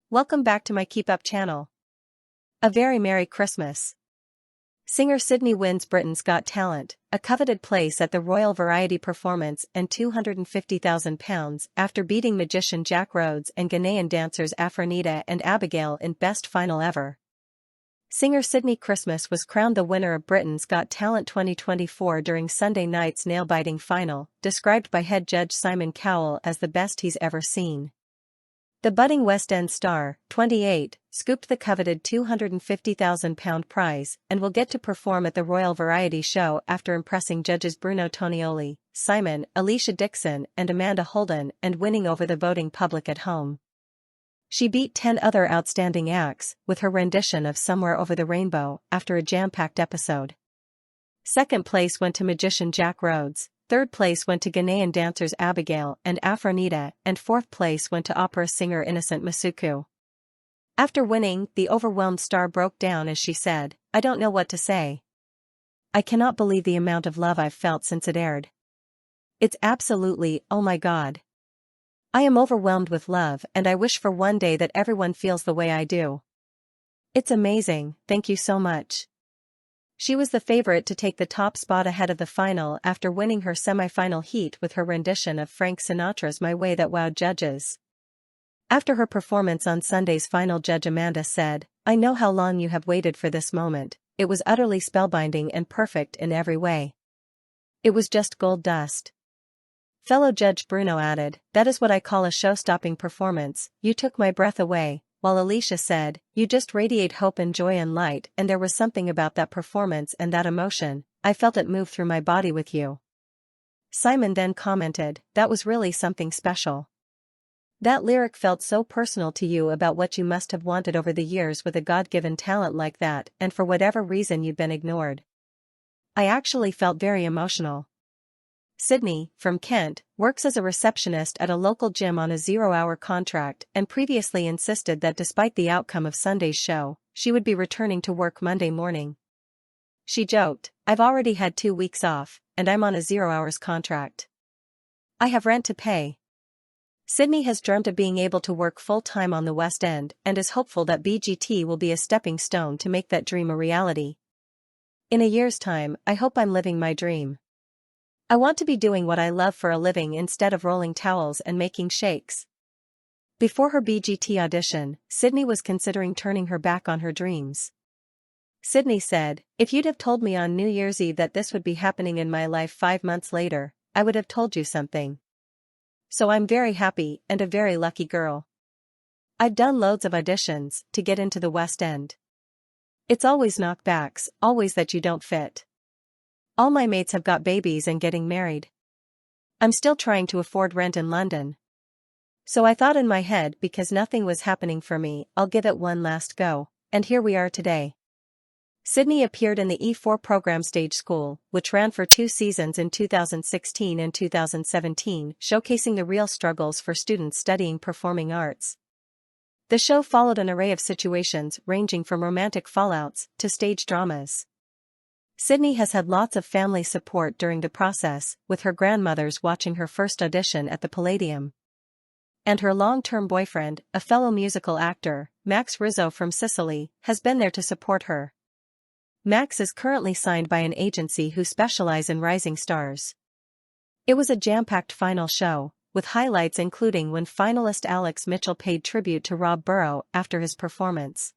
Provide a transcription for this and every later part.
Welcome back to my KEEPUP channel. A very Merry Christmas. Singer Sydnie wins Britain's Got Talent, a coveted place at the Royal Variety Performance and £250,000 after beating magician Jack Rhodes and Ghanaian dancers Afronita and Abigail in Best Final Ever. Singer Sydnie Christmas was crowned the winner of Britain's Got Talent 2024 during Sunday night's nail-biting final, described by head judge Simon Cowell as the best he's ever seen. The budding West End star, 28, scooped the coveted £250,000 prize and will get to perform at the Royal Variety Show after impressing judges Bruno Tonioli, Simon, Alicia Dixon and Amanda Holden and winning over the voting public at home. She beat 10 other outstanding acts with her rendition of Somewhere Over the Rainbow after a jam-packed episode. Second place went to magician Jack Rhodes. Third place went to Ghanaian dancers Abigail and Afronita, and fourth place went to opera singer Innocent Masuku. After winning, the overwhelmed star broke down as she said, "I don't know what to say. I cannot believe the amount of love I've felt since it aired. It's absolutely, oh my God. I am overwhelmed with love and I wish for one day that everyone feels the way I do. It's amazing, thank you so much." She was the favorite to take the top spot ahead of the final after winning her semi-final heat with her rendition of Frank Sinatra's My Way that wowed judges. After her performance on Sunday's final, judge Amanda said, "I know how long you have waited for this moment. It was utterly spellbinding and perfect in every way. It was just gold dust." Fellow judge Bruno added, "That is what I call a show-stopping performance. You took my breath away," while Alicia said, "You just radiate hope and joy and light, and there was something about that performance and that emotion, I felt it move through my body with you." Simon then commented, "That was really something special. That lyric felt so personal to you about what you must have wanted over the years with a God-given talent like that, and for whatever reason you'd been ignored. I actually felt very emotional." Sydnie, from Kent, works as a receptionist at a local gym on a 0-hour contract and previously insisted that despite the outcome of Sunday's show, she would be returning to work Monday morning. She joked, "I've already had 2 weeks off, and I'm on a 0-hours contract. I have rent to pay." Sydnie has dreamt of being able to work full-time on the West End and is hopeful that BGT will be a stepping stone to make that dream a reality. "In a year's time, I hope I'm living my dream. I want to be doing what I love for a living instead of rolling towels and making shakes." Before her BGT audition, Sydnie was considering turning her back on her dreams. Sydnie said, "If you'd have told me on New Year's Eve that this would be happening in my life 5 months later, I would have told you something. So I'm very happy and a very lucky girl. I've done loads of auditions to get into the West End. It's always knockbacks, always that you don't fit. All my mates have got babies and getting married. I'm still trying to afford rent in London. So I thought in my head, because nothing was happening for me, I'll give it one last go, and here we are today." Sydnie appeared in the E4 program Stage School, which ran for 2 seasons in 2016 and 2017, showcasing the real struggles for students studying performing arts. The show followed an array of situations ranging from romantic fallouts to stage dramas. Sydnie has had lots of family support during the process, with her grandmothers watching her first audition at the Palladium. And her long-term boyfriend, a fellow musical actor, Max Rizzo from Sicily, has been there to support her. Max is currently signed by an agency who specialize in rising stars. It was a jam-packed final show, with highlights including when finalist Alex Mitchell paid tribute to Rob Burrow after his performance.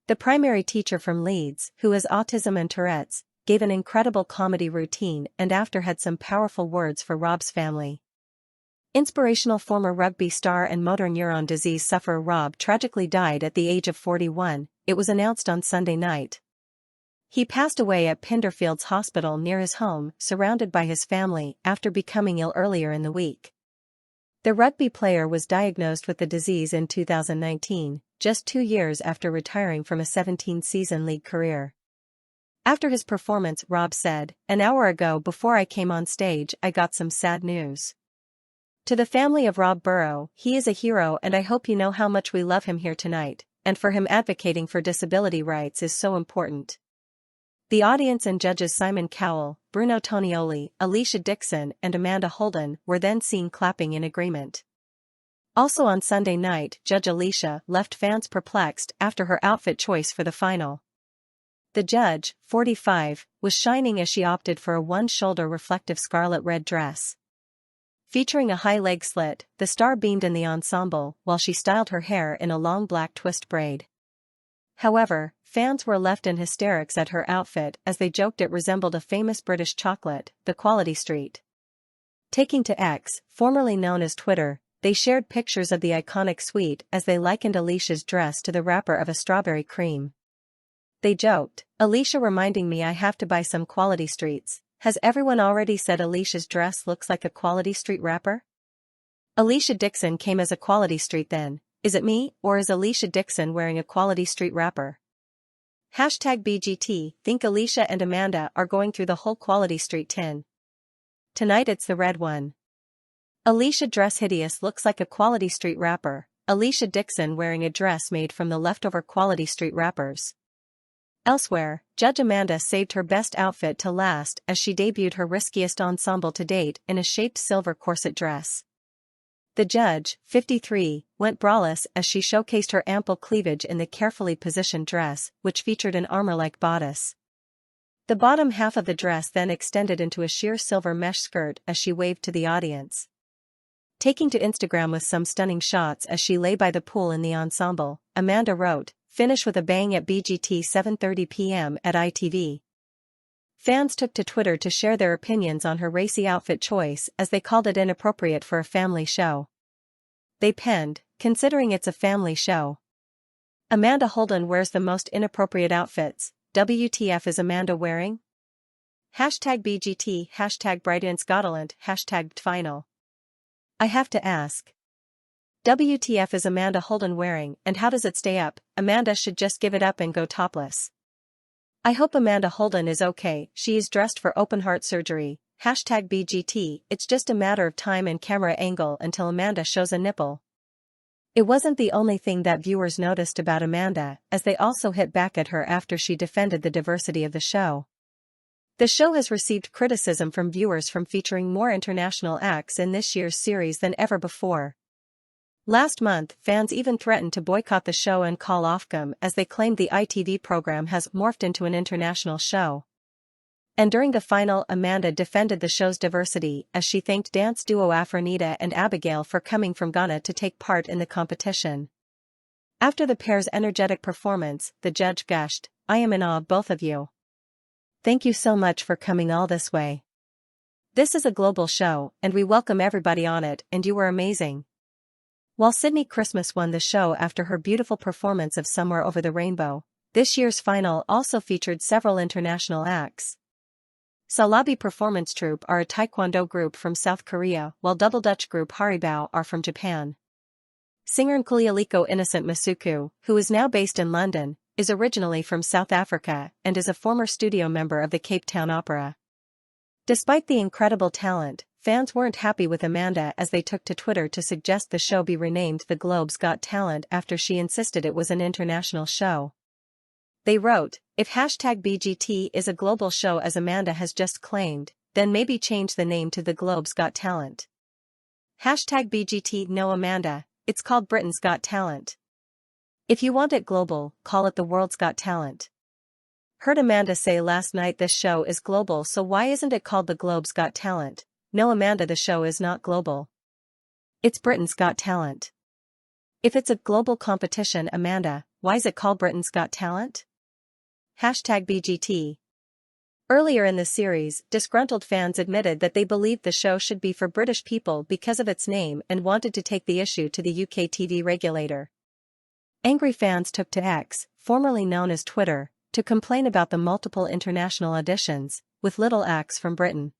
The primary teacher from Leeds, who has autism and Tourette's, gave an incredible comedy routine and after had some powerful words for Rob's family. Inspirational former rugby star and motor neuron disease sufferer Rob tragically died at the age of 41, it was announced on Sunday night. He passed away at Pinderfields Hospital near his home, surrounded by his family, after becoming ill earlier in the week. The rugby player was diagnosed with the disease in 2019, just 2 years after retiring from a 17-season league career. After his performance, Rob said, "An hour ago before I came on stage, I got some sad news. To the family of Rob Burrow, he is a hero and I hope you know how much we love him here tonight, and for him advocating for disability rights is so important." The audience and judges Simon Cowell, Bruno Tonioli, Alicia Dixon and Amanda Holden were then seen clapping in agreement. Also on Sunday night, Judge Alicia left fans perplexed after her outfit choice for the final. The judge, 45, was shining as she opted for a one-shoulder reflective scarlet red dress. Featuring a high leg slit, the star beamed in the ensemble while she styled her hair in a long black twist braid. However, fans were left in hysterics at her outfit as they joked it resembled a famous British chocolate, the Quality Street. Taking to X, formerly known as Twitter, they shared pictures of the iconic suite as they likened Alicia's dress to the wrapper of a strawberry cream. They joked, "Alicia reminding me I have to buy some Quality Streets. Has everyone already said Alicia's dress looks like a Quality Street wrapper?" Alicia Dixon came as a Quality Street then. Is it me, or is Alicia Dixon wearing a Quality Street wrapper? #BGT, think Alicia and Amanda are going through the whole Quality Street tin. Tonight it's the red one. Alicia dress hideous looks like a Quality Street wrapper. Alicia Dixon wearing a dress made from the leftover Quality Street wrappers. Elsewhere, Judge Amanda saved her best outfit to last as she debuted her riskiest ensemble to date in a shaped silver corset dress. The judge, 53, went braless as she showcased her ample cleavage in the carefully positioned dress, which featured an armor-like bodice. The bottom half of the dress then extended into a sheer silver mesh skirt as she waved to the audience. Taking to Instagram with some stunning shots as she lay by the pool in the ensemble, Amanda wrote, "Finish with a bang at BGT 7:30 p.m. at ITV." Fans took to Twitter to share their opinions on her racy outfit choice as they called it inappropriate for a family show. They penned, "Considering it's a family show. Amanda Holden wears the most inappropriate outfits. WTF is Amanda wearing? #BGT, #Bright in Scotland, #final. I have to ask. WTF is Amanda Holden wearing, and how does it stay up? Amanda should just give it up and go topless. I hope Amanda Holden is okay. She is dressed for open heart surgery. #BGT, it's just a matter of time and camera angle until Amanda shows a nipple." It wasn't the only thing that viewers noticed about Amanda, as they also hit back at her after she defended the diversity of the show. The show has received criticism from viewers from featuring more international acts in this year's series than ever before. Last month, fans even threatened to boycott the show and call Ofcom as they claimed the ITV program has morphed into an international show. And during the final, Amanda defended the show's diversity as she thanked dance duo Afronita and Abigail for coming from Ghana to take part in the competition. After the pair's energetic performance, the judge gushed, "I am in awe of both of you. Thank you so much for coming all this way. This is a global show, and we welcome everybody on it, and you were amazing." While Sydnie Christmas won the show after her beautiful performance of Somewhere Over the Rainbow, this year's final also featured several international acts. Salabi Performance Troupe are a taekwondo group from South Korea, while double Dutch group Haribao are from Japan. Singer Nkulialiko Innocent Masuku, who is now based in London, is originally from South Africa and is a former studio member of the Cape Town Opera. Despite the incredible talent, fans weren't happy with Amanda as they took to Twitter to suggest the show be renamed The Globe's Got Talent after she insisted it was an international show. They wrote, "If #BGT is a global show as Amanda has just claimed, then maybe change the name to The Globe's Got Talent. #BGT no Amanda, it's called Britain's Got Talent. If you want it global, call it The World's Got Talent." Heard Amanda say last night this show is global, so why isn't it called The Globe's Got Talent? No Amanda, the show is not global. It's Britain's Got Talent. If it's a global competition, Amanda, why is it called Britain's Got Talent? #BGT. Earlier in the series, disgruntled fans admitted that they believed the show should be for British people because of its name and wanted to take the issue to the UK TV regulator. Angry fans took to X, formerly known as Twitter, to complain about the multiple international auditions, with little acts from Britain.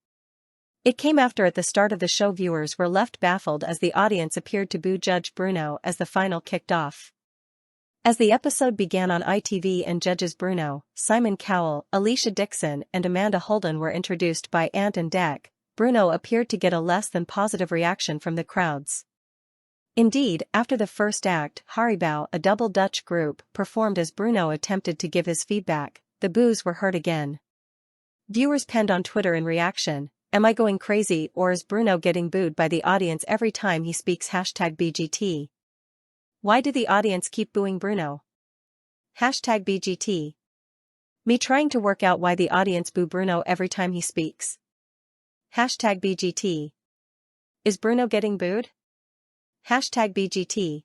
It came after at the start of the show viewers were left baffled as the audience appeared to boo Judge Bruno as the final kicked off. As the episode began on ITV and Judges Bruno, Simon Cowell, Alicia Dixon and Amanda Holden were introduced by Ant and Dec, Bruno appeared to get a less than positive reaction from the crowds. Indeed, after the first act, Haribao, a double Dutch group, performed as Bruno attempted to give his feedback, the boos were heard again. Viewers penned on Twitter in reaction, Am I going crazy or is Bruno getting booed by the audience every time he speaks #BGT? Why do the audience keep booing Bruno? #BGT. Me trying to work out why the audience boo Bruno every time he speaks. #BGT. Is Bruno getting booed? #BGT.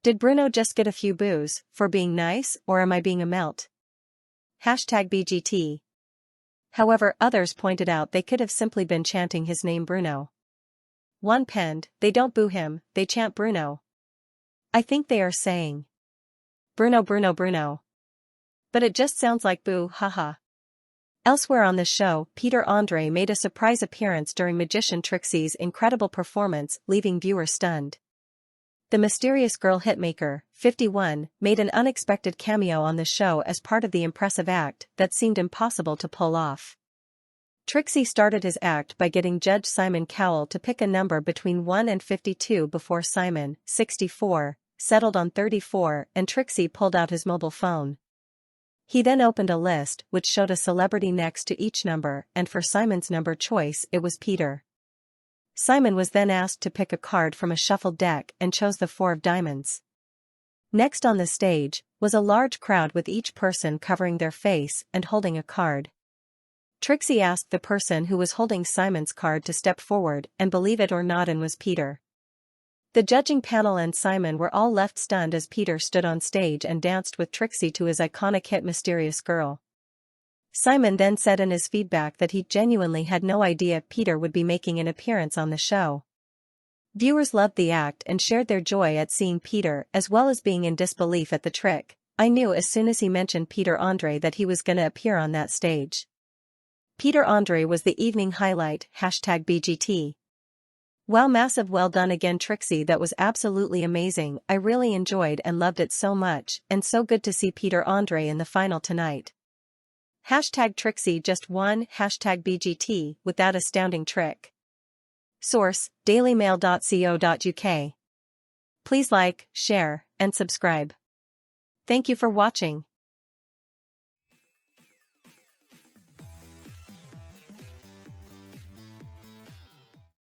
Did Bruno just get a few boos for being nice, or am I being a melt? #BGT. However, others pointed out they could have simply been chanting his name Bruno. One penned, they don't boo him, they chant Bruno. I think they are saying Bruno Bruno Bruno. But it just sounds like boo, haha. Elsewhere on the show, Peter Andre made a surprise appearance during magician Trixie's incredible performance, leaving viewers stunned. The mysterious girl hitmaker, 51, made an unexpected cameo on the show as part of the impressive act that seemed impossible to pull off. Trixie started his act by getting Judge Simon Cowell to pick a number between 1 and 52 before Simon, 64, settled on 34 and Trixie pulled out his mobile phone. He then opened a list which showed a celebrity next to each number, and for Simon's number choice it was Peter. Simon was then asked to pick a card from a shuffled deck and chose the 4 of diamonds. Next on the stage was a large crowd with each person covering their face and holding a card. Trixie asked the person who was holding Simon's card to step forward and believe it or not, and was Peter. The judging panel and Simon were all left stunned as Peter stood on stage and danced with Trixie to his iconic hit Mysterious Girl. Simon then said in his feedback that he genuinely had no idea Peter would be making an appearance on the show. Viewers loved the act and shared their joy at seeing Peter as well as being in disbelief at the trick. I knew as soon as he mentioned Peter Andre that he was gonna appear on that stage. Peter Andre was the evening highlight, #BGT. Wow, massive well done again Trixie, that was absolutely amazing. I really enjoyed and loved it so much, and so good to see Peter Andre in the final tonight. #Trixie just won, #BGT, with that astounding trick. Source, dailymail.co.uk. Please like, share, and subscribe. Thank you for watching.